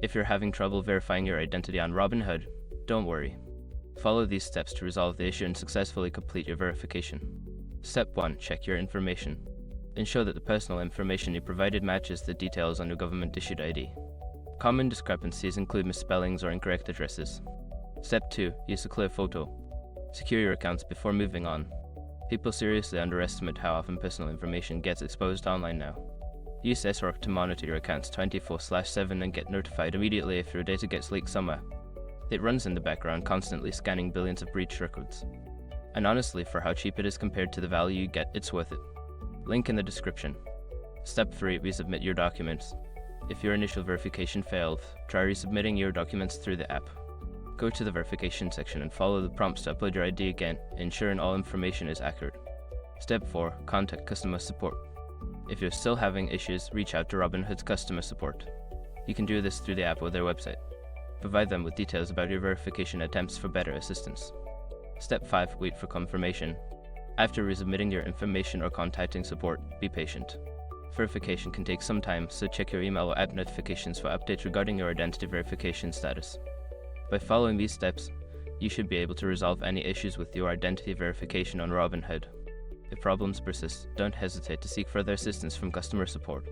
If you're having trouble verifying your identity on Robinhood, don't worry. Follow these steps to resolve the issue and successfully complete your verification. Step 1. Check your information. Ensure that the personal information you provided matches the details on your government-issued ID. Common discrepancies include misspellings or incorrect addresses. Step 2. Use a clear photo. Secure your accounts before moving on. People seriously underestimate how often personal information gets exposed online now. Use SROC to monitor your accounts 24/7 and get notified immediately if your data gets leaked somewhere. It runs in the background, constantly scanning billions of breach records. And honestly, for how cheap it is compared to the value you get, it's worth it. Link in the description. Step 3. Resubmit your documents. If your initial verification failed, try resubmitting your documents through the app. Go to the verification section and follow the prompts to upload your ID again, ensuring all information is accurate. Step 4. Contact customer support. If you're still having issues, reach out to Robinhood's customer support. You can do this through the app or their website. Provide them with details about your verification attempts for better assistance. Step 5. Wait for confirmation. After resubmitting your information or contacting support, be patient. Verification can take some time, so check your email or app notifications for updates regarding your identity verification status. By following these steps, you should be able to resolve any issues with your identity verification on Robinhood. If problems persist, don't hesitate to seek further assistance from customer support.